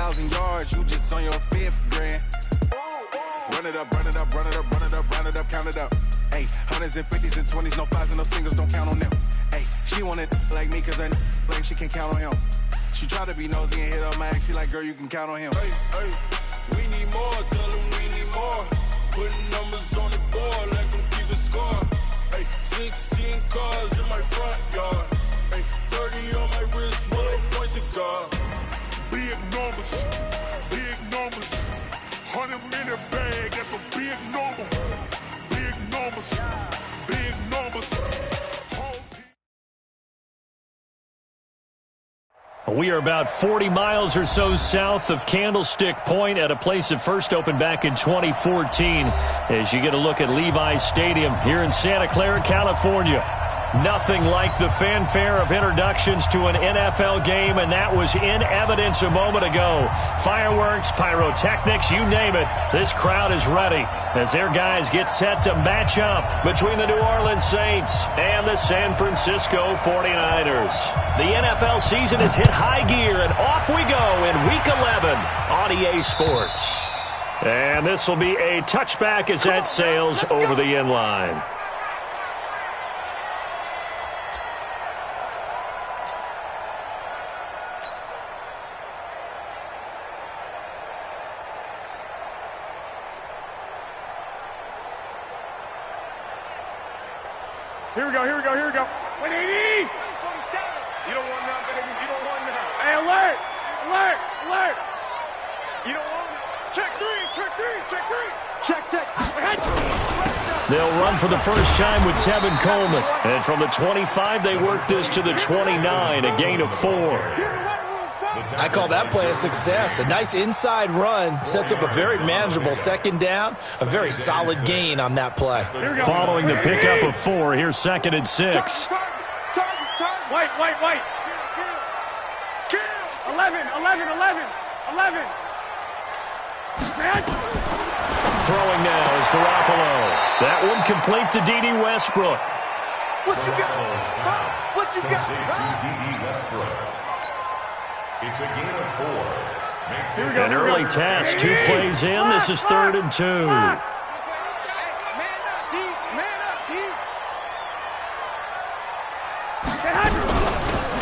1,000 yards, you just on your 5th grand. Run it up, run it up, run it up, run it up, run it up, count it up. Hey, hundreds and 50s and 20s, no 5s and no singles, don't count on them. Hey, she wanted like me cause I like she can count on him. She tried to be nosy and hit up my ex, she like, girl, you can count on him. Hey, hey, we need more, tell them we need more. Putting numbers on the board, let them keep the score. Hey, 16 cars in my front yard. Hey, 30 on my wrist, bullet point to God. Big numbers, 100-minute bag, that's a big number. Big numbers, big numbers. We are about 40 miles or so south of Candlestick Point at a place that first opened back in 2014 as you get a look at Levi's Stadium here in Santa Clara, California. Nothing like the fanfare of introductions to an NFL game, and that was in evidence a moment ago. Fireworks, pyrotechnics, you name it. This crowd is ready as their guys get set to match up between the New Orleans Saints and the San Francisco 49ers. The NFL season has hit high gear, and off we go in Week 11 on EA Sports. And this will be a touchback as that sails over the end line. Here we go. 180! You don't want none, baby. You don't want none. Hey, alert! You don't want none. Check three. Check. They'll run for the first time with Tevin Coleman. And from the 25, they work this to the 29, a gain of 4. I call that play a success. A nice inside run sets up a very manageable second down, a very solid gain on that play. Following the pickup of 4, here's 2nd and 6. White. 11. Throwing now is Garoppolo. That one complete to D.D. Westbrook. What you got? D.D. Westbrook. It's a gain of 4. An early task, 2 plays in. This is 3rd and 2.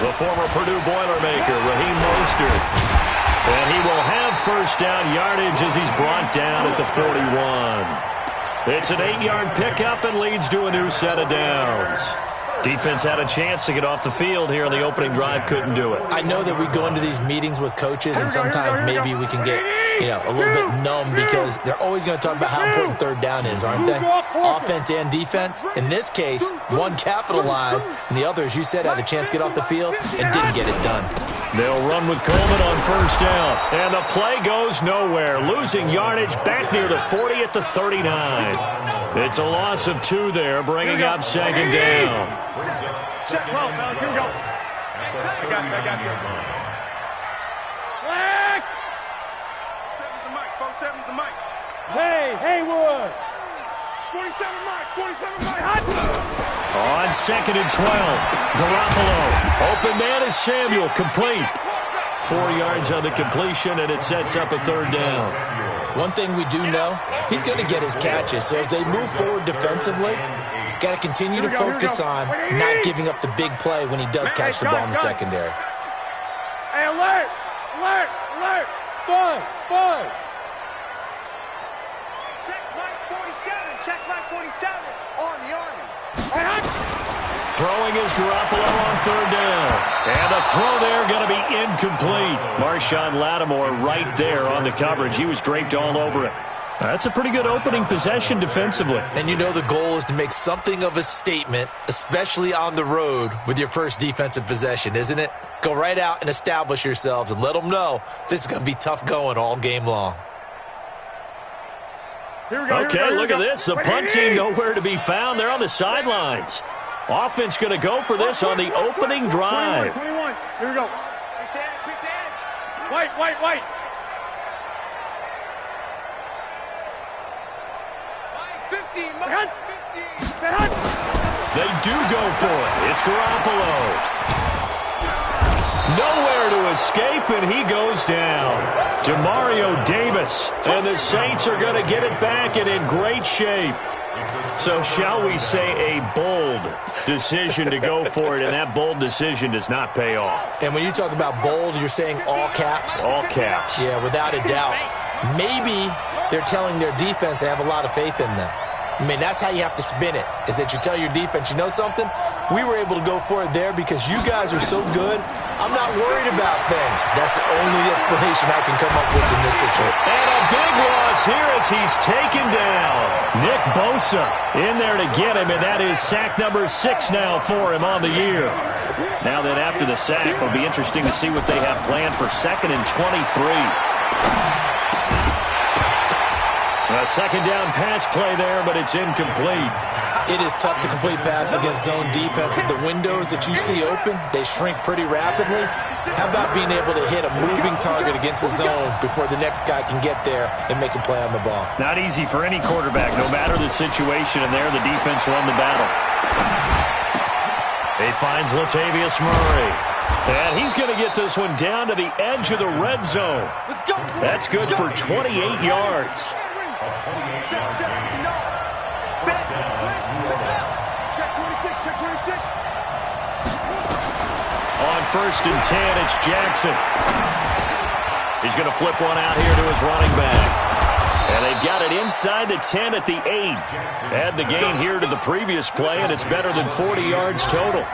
The former Purdue Boilermaker, Raheem Mostert. And he will have first down yardage as he's brought down at the 41. It's an 8-yard pickup and leads to a new set of downs. Defense had a chance to get off the field here on the opening drive, couldn't do it. I know that we go into these meetings with coaches, and sometimes maybe we can get, a little bit numb because they're always going to talk about how important third down is, aren't they? Offense and defense. In this case, one capitalized, and the other, as you said, had a chance to get off the field and didn't get it done. They'll run with Coleman on first down, and the play goes nowhere, losing yardage back near the 40 at the 39. It's a loss of 2 there, bringing up 2nd down. Check 12, fellas. Here we go. I got you. Flag! 7's the mic, folks. 7's the mic. Hey, Haywood. 47 mic. Hot. On 2nd and 12, Garoppolo. Open man is Samuel, complete. 4 yards on the completion, and it sets up a 3rd down. One thing we do know, he's going to get his catches. So as they move forward defensively, got to continue to focus on not giving up the big play when he does catch the ball in the secondary. Hey, alert! Bud! Check Mike 47. On the Army. Throwing is Garoppolo on 3rd down. And the throw there going to be incomplete. Marshawn Lattimore right there on the coverage. He was draped all over it. That's a pretty good opening possession defensively. And you know the goal is to make something of a statement, especially on the road with your first defensive possession, isn't it? Go right out and establish yourselves and let them know this is going to be tough going all game long. Okay, look at this. The punt team nowhere to be found. They're on the sidelines. Offense going to go for this on the opening drive. 21. Here we go. Quick edge. White. 50. They do go for it. It's Garoppolo. Nowhere to escape, and he goes down. Demario Davis, and the Saints are going to get it back and in great shape. So shall we say a bold decision to go for it, and that bold decision does not pay off. And when you talk about bold, you're saying all caps? All caps. Yeah, without a doubt. Maybe they're telling their defense they have a lot of faith in them. I mean, that's how you have to spin it, is that you tell your defense, you know something? We were able to go for it there because you guys are so good. I'm not worried about things. That's the only explanation I can come up with in this situation. And a big loss here as he's taken down. Nick Bosa in there to get him, and that is sack number 6 now for him on the year. Now then, after the sack, it'll be interesting to see what they have planned for 2nd and 23. A second down pass play there, but it's incomplete. It is tough to complete passes against zone defenses. The windows that you see open, they shrink pretty rapidly. How about being able to hit a moving target against a zone before the next guy can get there and make a play on the ball? Not easy for any quarterback, no matter the situation, and there the defense won the battle. He finds Latavius Murray. And he's going to get this one down to the edge of the red zone. That's good for 28 yards. Check 26, check 26. On 1st and 10, it's Jackson. He's going to flip one out here to his running back. And they've got it inside the 10 at the 8. Add the gain here to the previous play, and it's better than 40 yards total.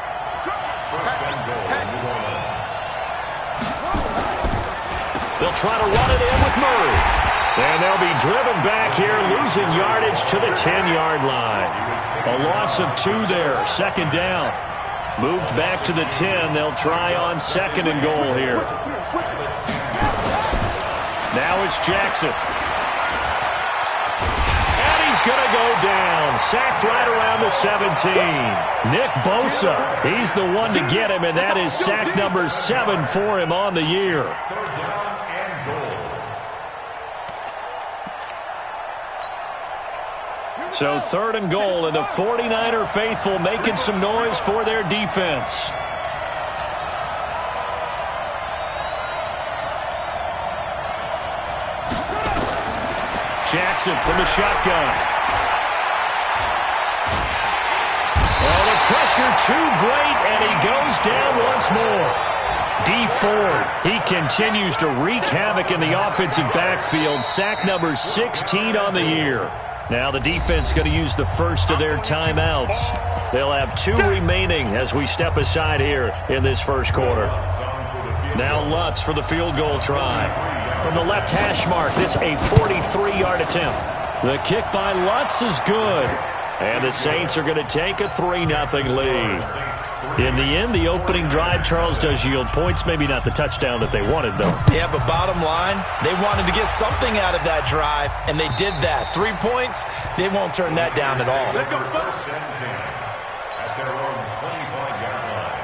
They'll try to run it in with Murray. And they'll be driven back here, losing yardage to the 10-yard line. A loss of 2 there, 2nd down. Moved back to the 10. They'll try on 2nd and goal here. Now it's Jackson. And he's going to go down. Sacked right around the 17. Nick Bosa, he's the one to get him, and that is sack number 7 for him on the year. So 3rd and goal, and the 49er faithful making some noise for their defense. Jackson from the shotgun. Oh, the pressure too great, and he goes down once more. D. Ford, he continues to wreak havoc in the offensive backfield. Sack number 16 on the year. Now the defense going to use the first of their timeouts. They'll have 2 remaining as we step aside here in this first quarter. Now Lutz for the field goal try. From the left hash mark, this a 43-yard attempt. The kick by Lutz is good. And the Saints are going to take a 3-0 lead. In the end, the opening drive, Charles, does yield points. Maybe not the touchdown that they wanted, though. Yeah, but bottom line, they wanted to get something out of that drive, and they did that. 3 points, they won't turn that down at all. Let's go first. At their own 25-yard line.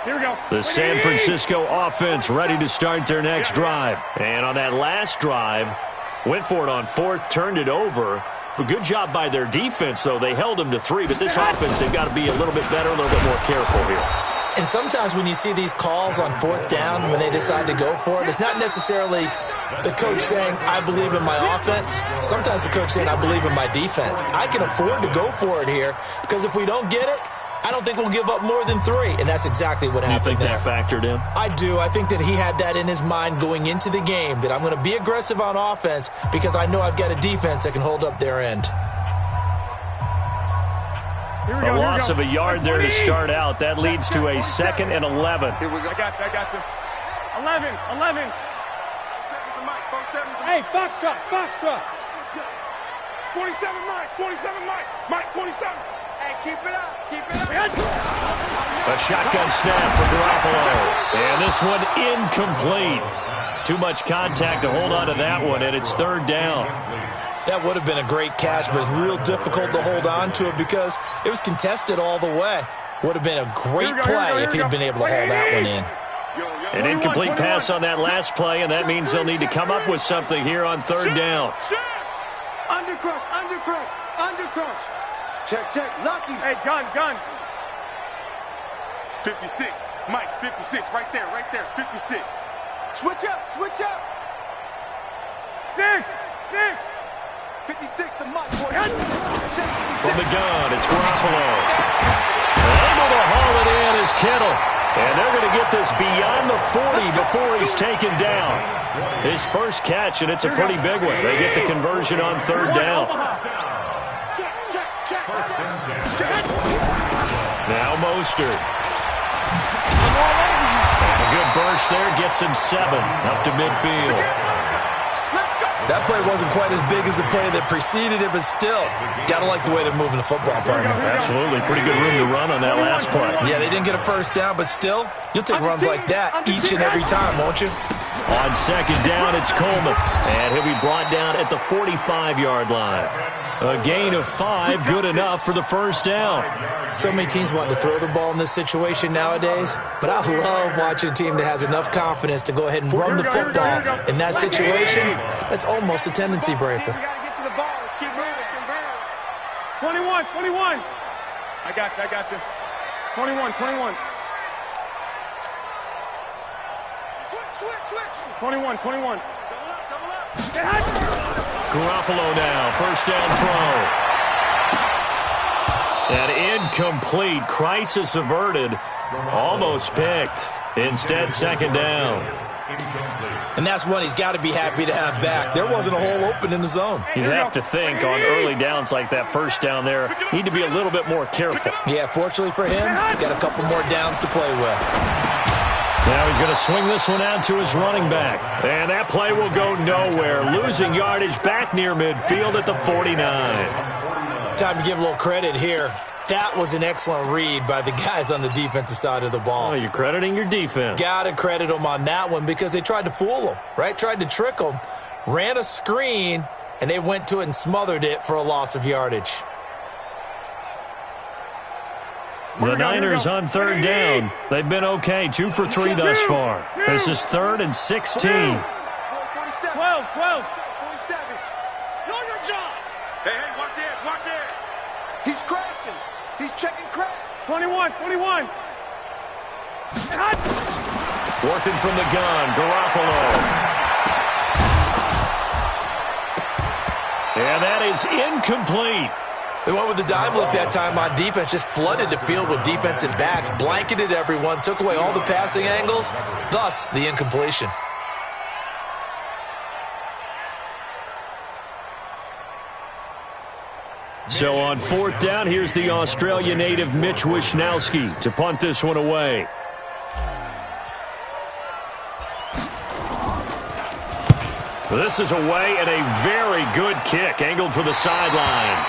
Here we go. The San Francisco offense ready to start their next drive. And on that last drive, went for it on 4th, turned it over. But good job by their defense, though. They held them to 3. But this offense, they've got to be a little bit better, a little bit more careful here. And sometimes when you see these calls on 4th down, when they decide to go for it, it's not necessarily the coach saying, I believe in my offense. Sometimes the coach saying, I believe in my defense. I can afford to go for it here because if we don't get it, I don't think we'll give up more than 3, and that's exactly what happened there. You think that factored in? I do. I think that he had that in his mind going into the game, that I'm going to be aggressive on offense because I know I've got a defense that can hold up their end. A loss of a yard there to start out. That leads to a 2nd and 11. Here we go. I got you. 11. Hey, Foxtrot. 47, Mike, 47. Hey, keep it up. A shotgun snap for Garoppolo. And this one incomplete. Too much contact to hold on to that one, and it's 3rd down. That would have been a great catch, but it's real difficult to hold on to it because it was contested all the way. Would have been a great play if he'd been able to hold that one in. An incomplete pass on that last play, and that means they'll need to come up with something here on 3rd down. Undercrush. Check. Lucky. Hey, gun. 56. Mike, 56, right there, 56. Switch up. 56 to Mike. From the gun, it's Garoppolo. Able to haul it in is Kittle. And they're going to get this beyond the 40 before he's taken down. His first catch, and it's a pretty big one. They get the conversion on third down. Now Mostert. And a good burst there gets him 7 up to midfield. That play wasn't quite as big as the play that preceded it, but still, got to like the way they're moving the football, partner. Absolutely. Pretty good room to run on that last play. Yeah, they didn't get a first down, but still, you'll take runs like that each and every time, won't you? On second down, it's Coleman. And he'll be brought down at the 45-yard line. A gain of 5, good enough for the first down. So many teams want to throw the ball in this situation nowadays, but I love watching a team that has enough confidence to go ahead and run the football in that situation. That's almost a tendency breaker. 21. I got you. 21. Switch. 21. Double up. Garoppolo now, first down throw. And incomplete, crisis averted, almost picked. Instead, second down. And that's one he's got to be happy to have back. There wasn't a hole open in the zone. You'd have to think on early downs like that first down there, need to be a little bit more careful. Yeah, fortunately for him, got a couple more downs to play with. Now he's going to swing this one out to his running back. And that play will go nowhere. Losing yardage back near midfield at the 49. Time to give a little credit here. That was an excellent read by the guys on the defensive side of the ball. Oh, you're crediting your defense. Got to credit them on that one because they tried to fool them, right? Tried to trick them. Ran a screen, and they went to it and smothered it for a loss of yardage. The Niners on third down. They've been okay, 2 for 3 thus far. This is 3rd and 16. 12. Know your job. Hey, watch it. He's crashing. He's checking crash. 21. Working from the gun, Garoppolo. And that is incomplete. They went with the dime look that time on defense, just flooded the field with defensive backs, blanketed everyone, took away all the passing angles, thus the incompletion. So on fourth down, here's the Australia native Mitch Wishnowsky to punt this one away. This is away and a very good kick, angled for the sidelines.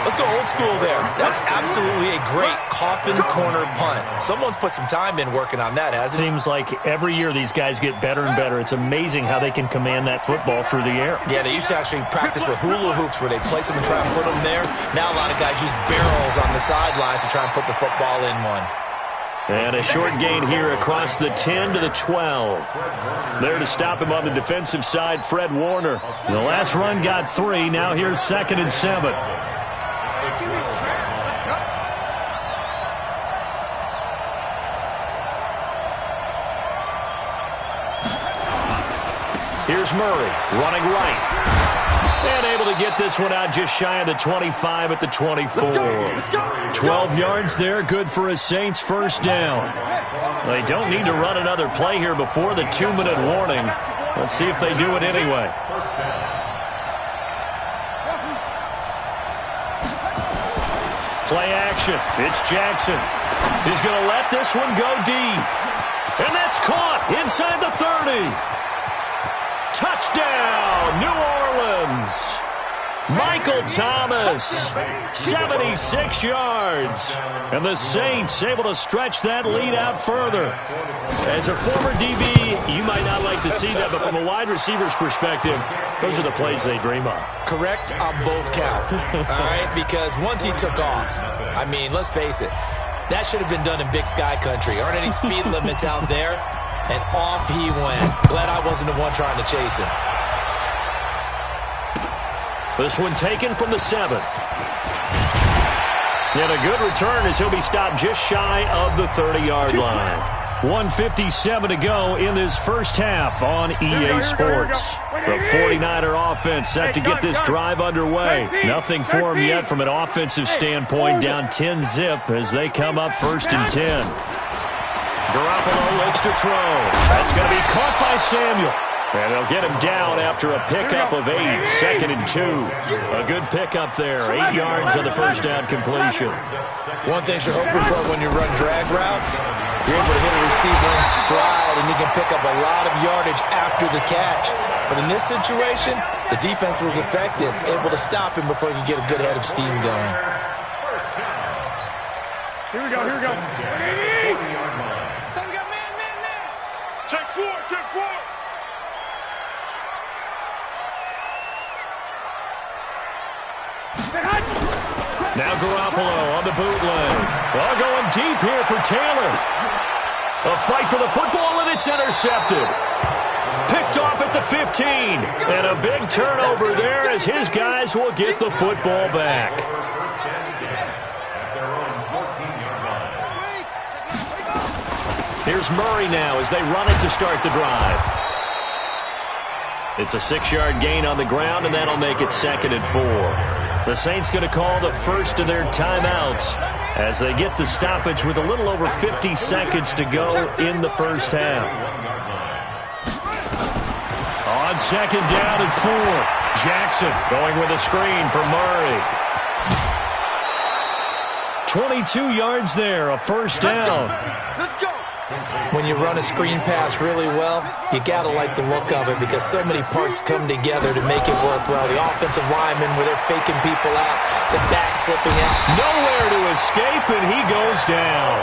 Let's go old school there. That's absolutely a great coffin corner punt. Someone's put some time in working on that, hasn't it? Seems like every year these guys get better and better. It's amazing how they can command that football through the air. Yeah, they used to actually practice with hula hoops where they place them and try and put them there. Now a lot of guys use barrels on the sidelines to try and put the football in one. And a short gain here across the 10 to the 12. There to stop him on the defensive side, Fred Warner. The last run got 3. Now here's 2nd and 7. Here's Murray running right. And able to get this one out just shy of the 25 at the 24. 12 yards there, good for a Saints first down. They don't need to run another play here before the 2-minute warning. Let's see if they do it anyway. Play action. It's Jackson. He's going to let this one go deep. And that's caught inside the 30. Touchdown, New Orleans. Michael Thomas, 76 yards. And the Saints able to stretch that lead out further. As a former DB, you might not like to see that, but from a wide receiver's perspective, those are the plays they dream of. Correct on both counts, all right? Because once he took off, I mean, let's face it, that should have been done in Big Sky Country. Aren't any speed limits out there? And off he went. Glad I wasn't the one trying to chase him. This one taken from the 7. And a good return as he'll be stopped just shy of the 30-yard line. 1:57 to go in this first half on EA Sports. The 49er offense set to get this drive underway. Nothing for them yet from an offensive standpoint, down 10-zip as they come up 1st and 10. Garoppolo looks to throw. That's going to be caught by Samuel. And they'll get him down after a pickup of 8, 2nd and 2. A good pickup there, 8 yards on the first down completion. One thing you're hoping for when you run drag routes, you're able to hit a receiver in stride, and you can pick up a lot of yardage after the catch. But in this situation, the defense was effective, able to stop him before you get a good head of steam going. Here we go, here we go. Check 4, check 4. Now Garoppolo on the bootleg. Well, going deep here for Taylor. A fight for the football, and it's intercepted. Picked off at the 15. And a big turnover there as his guys will get the football back. Here's Murray now as they run it to start the drive. It's a 6-yard gain on the ground, and that'll make it 2nd and 4. The Saints going to call the first of their timeouts as they get the stoppage with a little over 50 seconds to go in the first half. On 2nd down and 4, Jackson going with a screen for Murray. 22 yards there, a first down. When you run a screen pass really well, you got to like the look of it because so many parts come together to make it work well. The offensive linemen, where they're faking people out, the back slipping out. Nowhere to escape, and he goes down.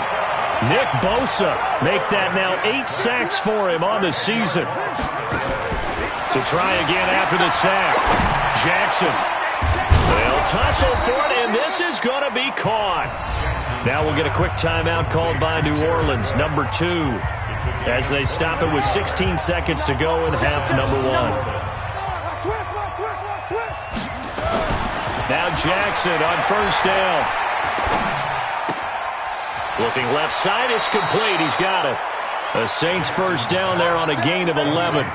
Nick Bosa make that now 8 sacks for him on the season. To try again after the sack, Jackson. They'll tussle for it, and this is going to be caught. Now we'll get a quick timeout called by New Orleans, number 2, as they stop it with 16 seconds to go in half number 1. Now Jackson on first down. Looking left side, it's complete. He's got it. The Saints first down there on a gain of 11.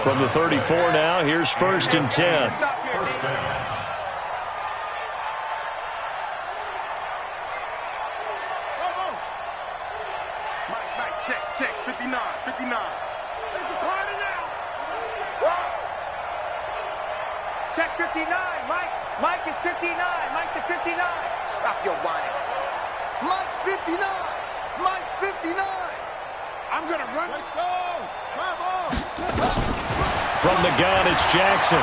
From the 34 now, here's 1st and 10. Check, 59. There's a party now. Check 59, Mike. Mike is 59. Mike to 59. Stop your whining. Mike's 59. Mike's 59. I'm going to run. Let's go. Come on. From the gun, it's Jackson.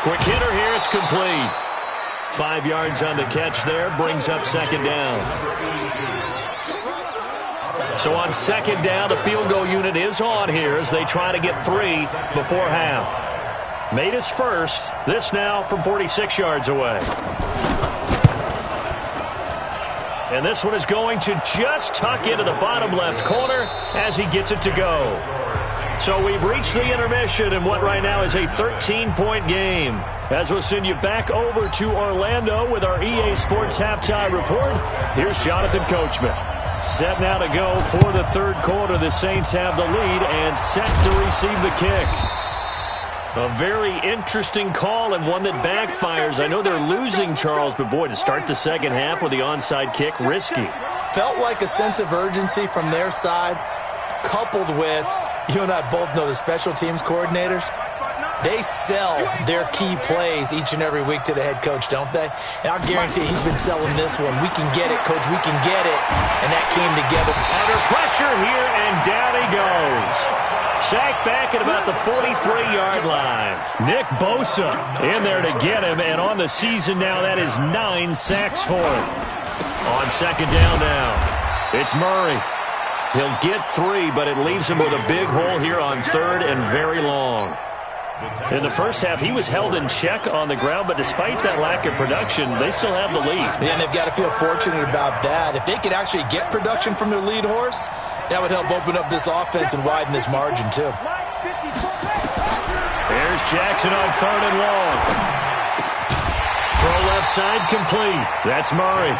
Quick hitter here, it's complete. 5 yards on the catch there, brings up 2nd down. So on 2nd down, the field goal unit is on here as they try to get 3 before half. Made his first. This now from 46 yards away. And this one is going to just tuck into the bottom left corner as he gets it to go. So we've reached the intermission in what right now is a 13-point game. As we'll send you back over to Orlando with our EA Sports Halftime Report, here's Jonathan Coachman. Set now to go for the 3rd quarter. The Saints have the lead and set to receive the kick. A very interesting call and one that backfires. I know they're losing, Charles, but boy, to start the 2nd half with the onside kick, risky. Felt like a sense of urgency from their side, coupled with, you and I both know the special teams coordinators. They sell their key plays each and every week to the head coach, don't they? And I'll guarantee he's been selling this one. We can get it, coach. We can get it. And that came together. Under pressure here, and down he goes. Sacked back at about the 43-yard line. Nick Bosa in there to get him, and on the season now, that is 9 sacks for him. On 2nd down now, it's Murray. He'll get 3, but it leaves him with a big hole here on 3rd and very long. In the first half, he was held in check on the ground, but despite that lack of production, they still have the lead. And they've got to feel fortunate about that. If they could actually get production from their lead horse, that would help open up this offense and widen this margin, too. There's Jackson on 3rd and long. Throw left outside, complete. That's Murray.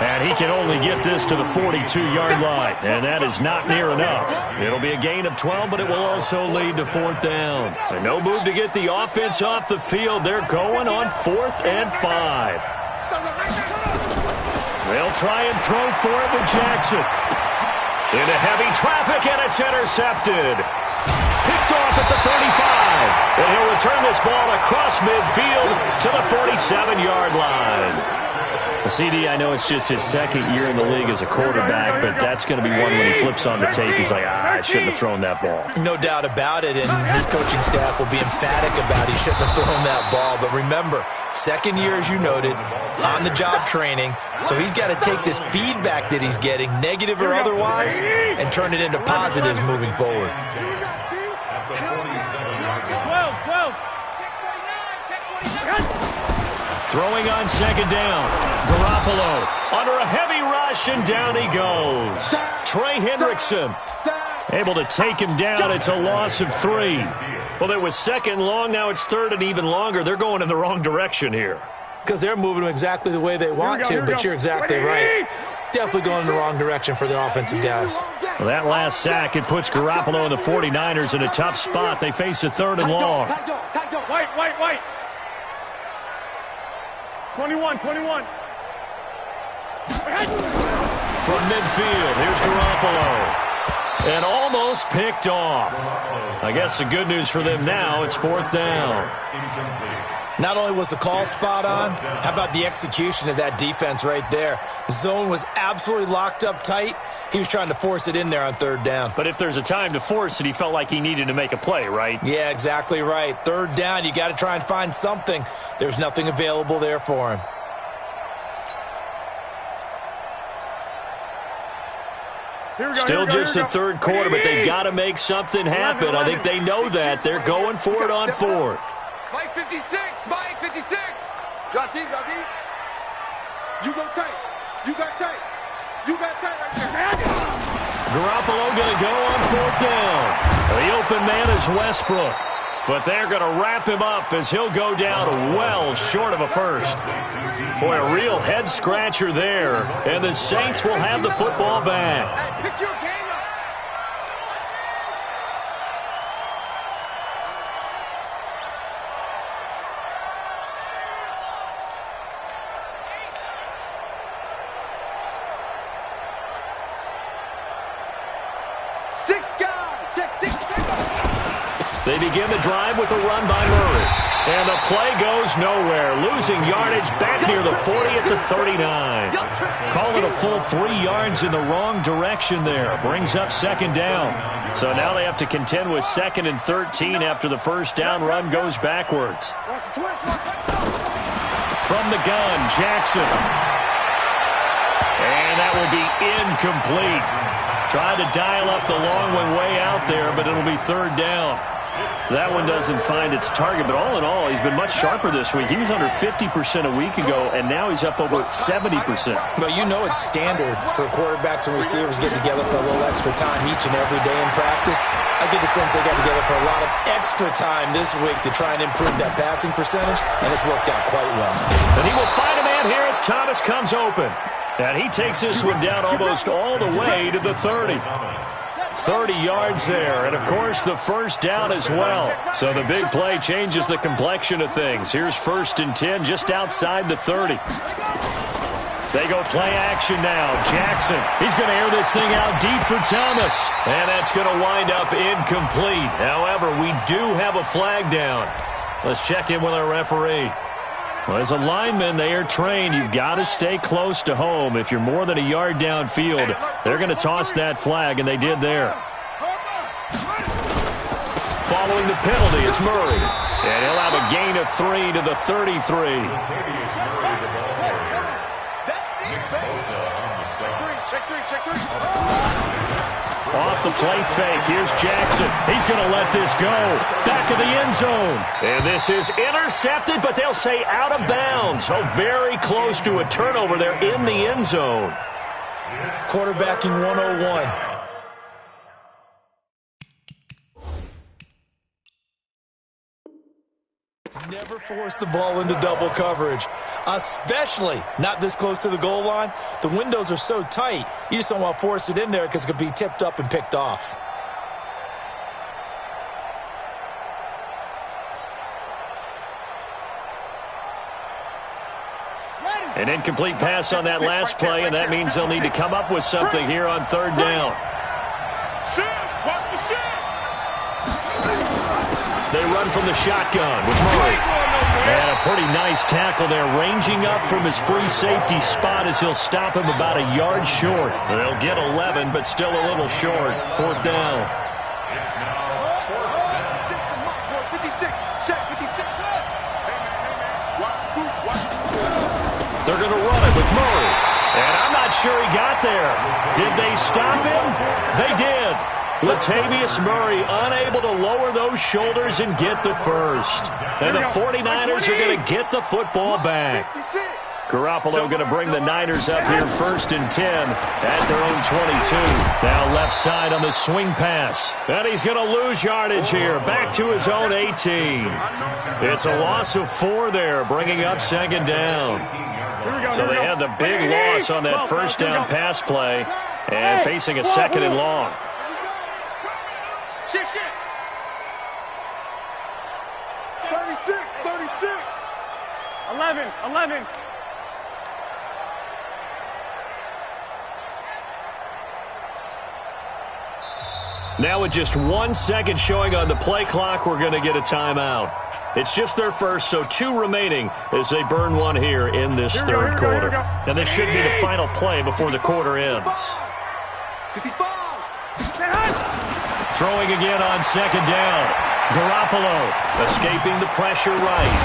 And he can only get this to the 42-yard line, and that is not near enough. It'll be a gain of 12, but it will also lead to 4th down. And no move to get the offense off the field. They're going on 4th and 5. They'll try and throw for it with Jackson. Into heavy traffic, and it's intercepted. Picked off at the 35. And he'll return this ball across midfield to the 47-yard line. CD, I know it's just his 2nd year in the league as a quarterback, but that's going to be one when he flips on the tape. He's like, I shouldn't have thrown that ball. No doubt about it, and his coaching staff will be emphatic about he shouldn't have thrown that ball. But remember, 2nd year, as you noted, on-the-job training, so he's got to take this feedback that he's getting, negative or otherwise, and turn it into positives moving forward. Throwing on 2nd down. Garoppolo under a heavy rush, and down he goes. Trey Hendrickson able to take him down. It's a loss of 3. Well, it was 2nd long. Now it's 3rd and even longer. They're going in the wrong direction here. Because they're moving them exactly the way they want to, but you're exactly right. Definitely going in the wrong direction for the offensive guys. Well, that last sack, it puts Garoppolo and the 49ers in a tough spot. They face a 3rd and long. White. 21. From midfield, here's Garoppolo. And almost picked off. I guess the good news for them now, it's 4th down. Not only was the call spot on, how about the execution of that defense right there? The zone was absolutely locked up tight. He was trying to force it in there on 3rd down. But if there's a time to force it, he felt like he needed to make a play, right? Yeah, exactly right. 3rd down, you got to try and find something. There's nothing available there for him. Still just the 3rd quarter, but they've got to make something happen. I think they know that. They're going for it on 4th. Mike 56. Drop deep. You go tight. You got tight right there. Garoppolo going to go on 4th down. The open man is Westbrook. But they're going to wrap him up as he'll go down well short of a first. Boy, a real head-scratcher there. And the Saints will have the football back. Hey, pick your game up. Six guys. Check six. They begin the drive with a run by Murray. And the play goes nowhere. Losing yardage back near the 40 at the 39. Call it a full 3 yards in the wrong direction there. Brings up 2nd down. So now they have to contend with 2nd and 13 after the first down run goes backwards. From the gun, Jackson. And that will be incomplete. Tried to dial up the long one way out there, but it'll be 3rd down. That one doesn't find its target, but all in all, he's been much sharper this week. He was under 50% a week ago, and now he's up over 70%. Well, you know it's standard for quarterbacks and receivers getting together for a little extra time each and every day in practice. I get the sense they got together for a lot of extra time this week to try and improve that passing percentage, and it's worked out quite well. And he will find a man here as Thomas comes open. And he takes this one down almost all the way to the 30. 30 yards there, and of course the first down as well. So the big play changes the complexion of things. Here's 1st and 10 just outside the 30. They go play action now. Jackson, he's going to air this thing out deep for Thomas. And that's going to wind up incomplete. However, we do have a flag down. Let's check in with our referee. Well, as a lineman, they are trained. You've got to stay close to home. If you're more than a yard downfield, they're going to toss that flag, and they did there. Following the penalty, it's Murray. And he'll have a gain of 3 to the 33. Check three. Off the play fake, here's Jackson. He's going to let this go. Back of the end zone. And this is intercepted, but they'll say out of bounds. So very close to a turnover there in the end zone. Quarterbacking 101. Never force the ball into double coverage, especially not this close to the goal line. The windows are so tight, you just don't want to force it in there because it could be tipped up and picked off. An incomplete pass on that last play, and that means they'll need to come up with something here on third down. They run from the shotgun with Murray. And a pretty nice tackle there, ranging up from his free safety spot as he'll stop him about a yard short. They'll get 11, but still a little short. Fourth down. They're going to run it with Murray. And I'm not sure he got there. Did they stop him? They did. Latavius Murray unable to lower those shoulders and get the first. And the 49ers are going to get the football back. Garoppolo going to bring the Niners up here 1st and 10 at their own 22. Now left side on the swing pass. And he's going to lose yardage here. Back to his own 18. It's a loss of 4 there, bringing up 2nd down. So they had the big loss on that first down pass play and facing a 2nd and long. Shit. 36. 11. Now with just 1 second showing on the play clock, we're going to get a timeout. It's just their first, so 2 remaining as they burn one here in this third quarter. And this should be the final play before the quarter ends. Throwing again on 2nd down. Garoppolo escaping the pressure right.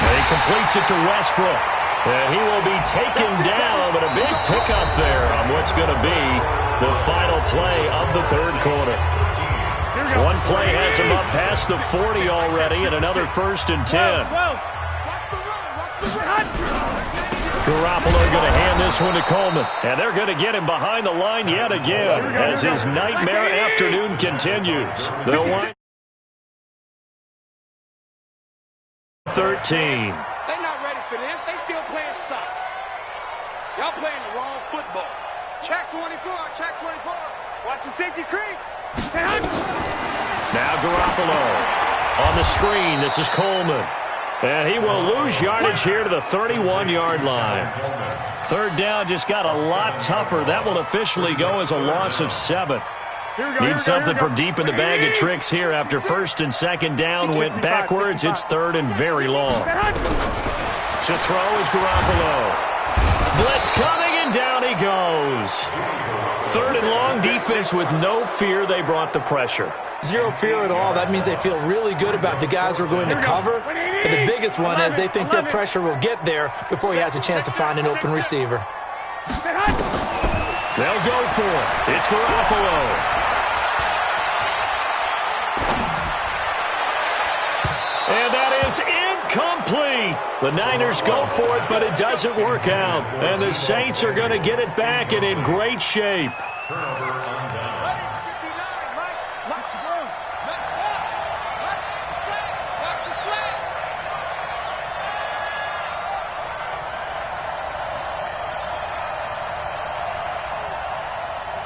And he completes it to Westbrook. And he will be taken down, but a big pickup there on what's going to be the final play of the third quarter. One play has him up past the 40 already, and another 1st and 10. Garoppolo going to hand this one to Coleman, and they're going to get him behind the line yet again as his nightmare afternoon continues. They'll wind 13. They're not ready for this. They still playing soft. Y'all playing the wrong football. Check 24. Watch the safety creep. Now Garoppolo on the screen. This is Coleman. And he will lose yardage here to the 31-yard line. Third down just got a lot tougher. That will officially go as a loss of 7. Need something from deep in the bag of tricks here after 1st and 2nd down went backwards. It's 3rd and very long. To throw is Garoppolo. Blitz coming, and down he goes. 3rd and long, defense with no fear. They brought the pressure. Zero fear at all. That means they feel really good about the guys who are going to cover. And the biggest one is they think their pressure will get there before he has a chance to find an open receiver. They'll go for it. It's Garoppolo. And that is incomplete. The Niners go for it, but it doesn't work out. And the Saints are going to get it back and in great shape.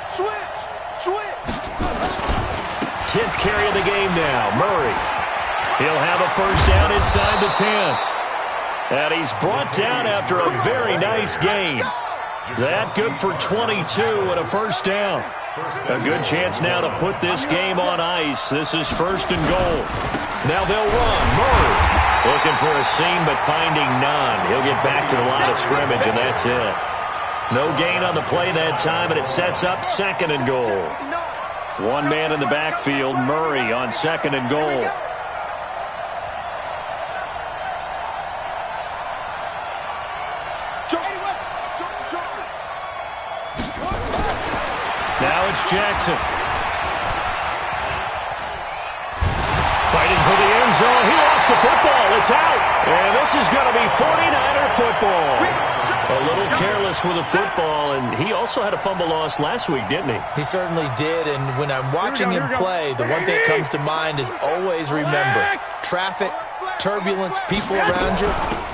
Switch. 10th carry of the game now. Murray. He'll have a first down inside the 10. And he's brought down after a very nice game. That good for 22 and a first down. A good chance now to put this game on ice. This is 1st and goal. Now they'll run. Murray looking for a seam but finding none. He'll get back to the line of scrimmage, and that's it. No gain on the play that time, and it sets up 2nd and goal. One man in the backfield, Murray on 2nd and goal. Now it's Jackson. Fighting for the end zone. He lost the football. It's out. And this is going to be 49er football. A little careless with the football, and he also had a fumble loss last week, didn't he? He certainly did, and when I'm watching him play, the one thing that comes to mind is always remember, traffic turbulence, people around you,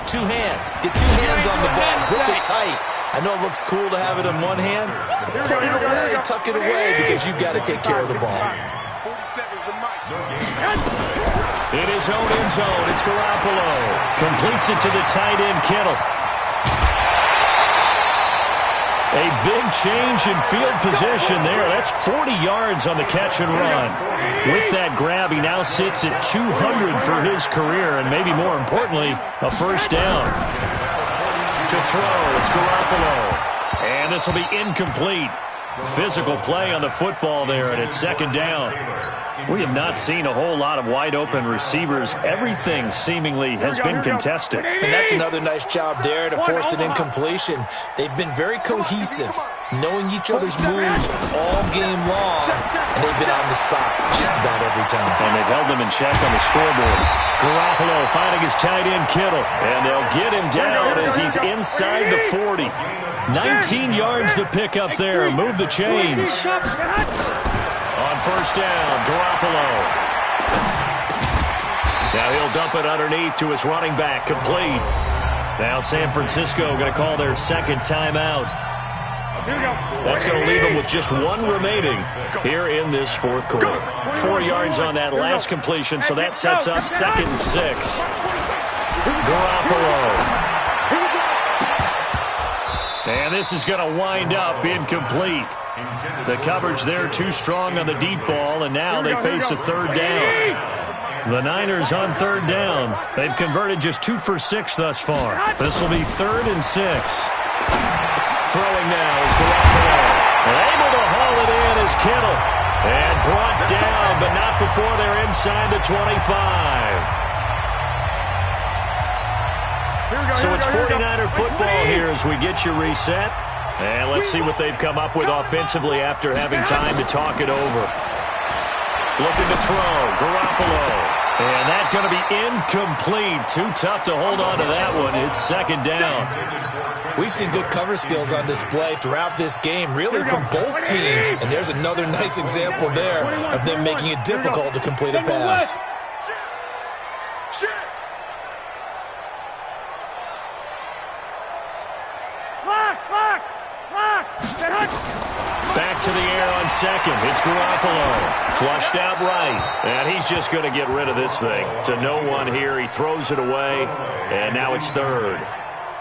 two hands. Get two hands on the ball. Grip it tight. I know it looks cool to have it in one hand. Put it away, tuck it away, because you've got to take care of the ball. 40 seconds to Mike. In his own end zone, it's Garoppolo. Completes it to the tight end, Kittle. A big change in field position there. That's 40 yards on the catch and run. With that grab, he now sits at 200 for his career, and maybe more importantly, a first down. To throw, it's Garoppolo. And this will be incomplete. Physical play on the football there, and it's second down. We have not seen a whole lot of wide-open receivers. Everything seemingly has been contested. And that's another nice job there to force an incompletion. They've been very cohesive, knowing each other's moves all game long, and they've been on the spot just about every time. And they've held them in check on the scoreboard. Garoppolo finding his tight end, Kittle, and they'll get him down as he's inside the 40. 19 yards to pick up there. Move the chains. On first down, Garoppolo. Now he'll dump it underneath to his running back, complete. Now San Francisco going to call their second timeout. That's going to leave them with just one remaining here in this fourth quarter. 4 yards on that last completion, so that sets up 2nd and 6. Garoppolo. And this is going to wind up incomplete. The coverage there too strong on the deep ball, and now they face a third down. The Niners on third down. They've converted just 2 for 6 thus far. This will be 3rd and 6. Throwing now is Garoppolo. Able to haul it in is Kittle. And brought down, but not before they're inside the 25. So it's 49er football here as we get you reset. And let's see what they've come up with offensively after having time to talk it over. Looking to throw, Garoppolo. And that's going to be incomplete. Too tough to hold on to that one. It's second down. We've seen good cover skills on display throughout this game, really from both teams. And there's another nice example there of them making it difficult to complete a pass. Back to the air on second. It's Garoppolo. Flushed out right. And he's just going to get rid of this thing. To no one here. He throws it away. And now it's third.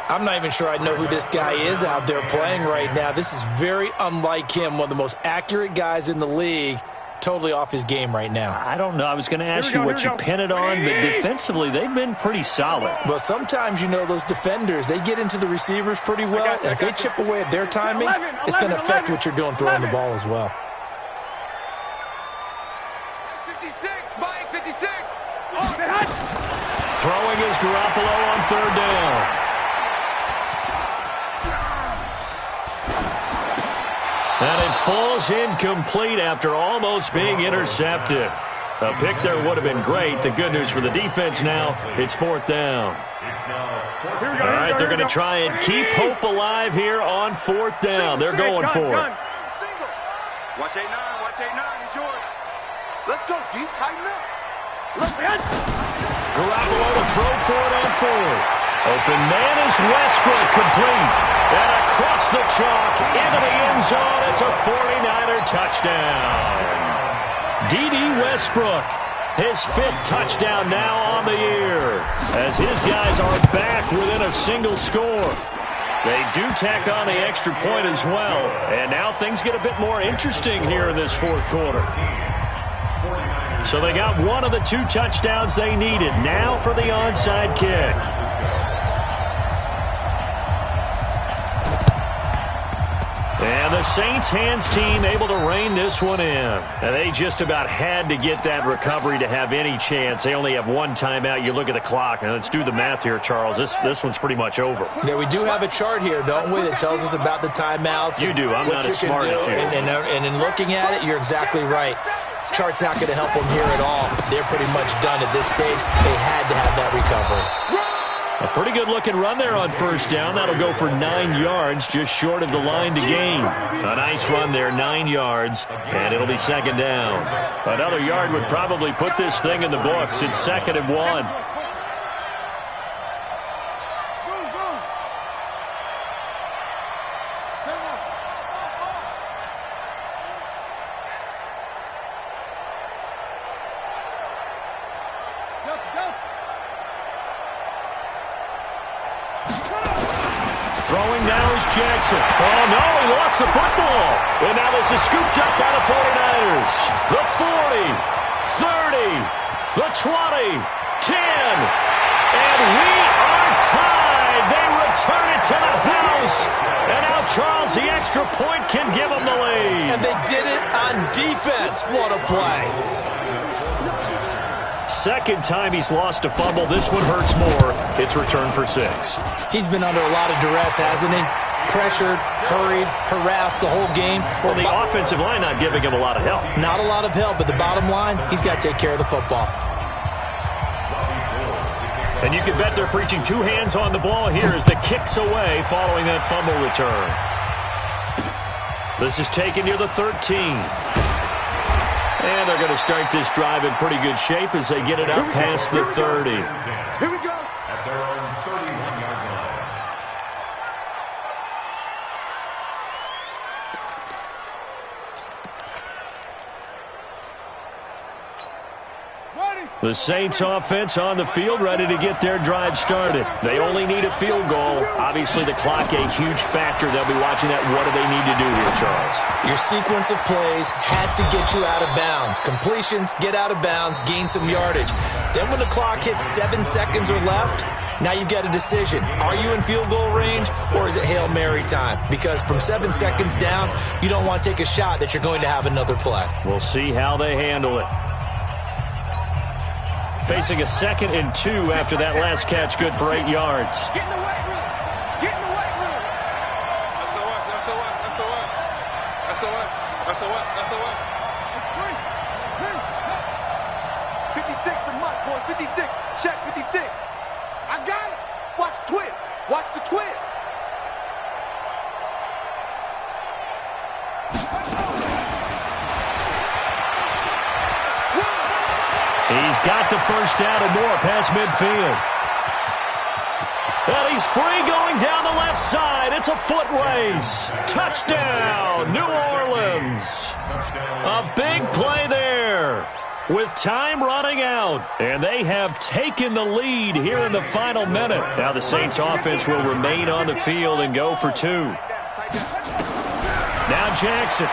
I'm not even sure I know who this guy is out there playing right now. This is very unlike him. One of the most accurate guys in the league. Totally off his game right now. I don't know. I was going to ask you what you pin it on, but defensively, they've been pretty solid. But sometimes, you know, those defenders, they get into the receivers pretty well, and if they chip away at their timing, it's going to affect what you're doing throwing the ball as well. 56, Mike, 56. Throwing is Garoppolo on third down. And it falls incomplete after almost being intercepted. A pick there would have been great. The good news for the defense now, it's fourth down. All right, they're going to try and keep hope alive here on fourth down. They're going for it. Watch 8-9, watch 8-9, it's yours. Let's go, deep, tighten up. Let's go. Garoppolo to throw for it on fourth. Open man is Westbrook, complete. And across the chalk, into the end zone, it's a 49er touchdown. D.D. Westbrook, his 5th touchdown now on the year, as his guys are back within a single score. They do tack on the extra point as well, and now things get a bit more interesting here in this fourth quarter. So they got one of the 2 touchdowns they needed. Now for the onside kick. And the Saints hands team able to rein this one in. And they just about had to get that recovery to have any chance. They only have 1 timeout. You look at the clock, and let's do the math here, Charles. This one's pretty much over. Yeah, we do have a chart here, don't we, that tells us about the timeouts. You do. I'm not as smart as you. And in looking at it, you're exactly right. Chart's not going to help them here at all. They're pretty much done at this stage. They had to have that recovery. A pretty good-looking run there on first down. That'll go for 9 yards, just short of the line to gain. A nice run there, 9 yards, and it'll be second down. Another yard would probably put this thing in the books. It's 2nd and 1. Jackson. Oh, no, he lost the football. And now this is scooped up by the 49ers. The 40, 30, the 20, 10. And we are tied. They return it to the house. And now Charles, the extra point, can give them the lead. And they did it on defense. What a play. Second time he's lost a fumble. This one hurts more. It's returned for 6. He's been under a lot of duress, hasn't he? Pressured, hurried, harassed the whole game. Well, the offensive line not giving him a lot of help. Not a lot of help, but the bottom line, he's got to take care of the football. And you can bet they're preaching 2 hands on the ball here as the kick's away following that fumble return. This is taken near the 13. And they're going to start this drive in pretty good shape as they get it up past the 30. Here we go. At their own 31-yard line. The Saints offense on the field, ready to get their drive started. They only need a field goal. Obviously, the clock a huge factor. They'll be watching that. What do they need to do here, Charles? Your sequence of plays has to get you out of bounds. Completions, get out of bounds, gain some yardage. Then when the clock hits 7 seconds or left, now you've got a decision. Are you in field goal range, or is it Hail Mary time? Because from 7 seconds down, you don't want to take a shot that you're going to have another play. We'll see how they handle it. Facing a 2nd and 2 after that last catch, good for 8 yards. Get in the weight room. Get in the weight room. SOS. 56 to Mike, boys. 56. Check 56. I got it. Watch twist. Watch the twist. He's got the first down and more past midfield. And he's free going down the left side. It's a foot race. Touchdown, New Orleans. A big play there with time running out. And they have taken the lead here in the final minute. Now the Saints offense will remain on the field and go for 2. Now Jackson.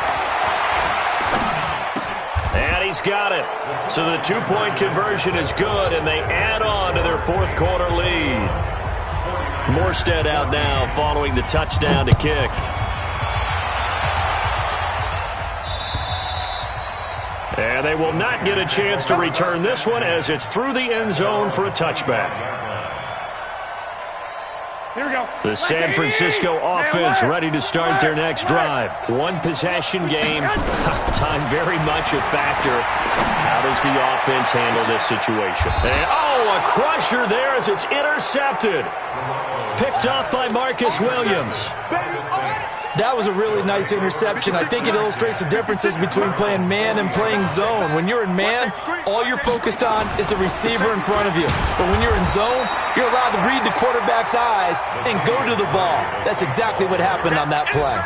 And he's got it. So the 2-point conversion is good, and they add on to their 4th quarter lead. Morstead out now following the touchdown to kick. And they will not get a chance to return this one as it's through the end zone for a touchback. Here we go. The San Francisco offense ready to start their next drive. 1 possession game. Time very much a factor. How does the offense handle this situation? And, a crusher there as it's intercepted. Picked off by Marcus Williams. That was a really nice interception. I think it illustrates the differences between playing man and playing zone. When you're in man, all you're focused on is the receiver in front of you. But when you're in zone, you're allowed to read the quarterback's eyes and go to the ball. That's exactly what happened on that play.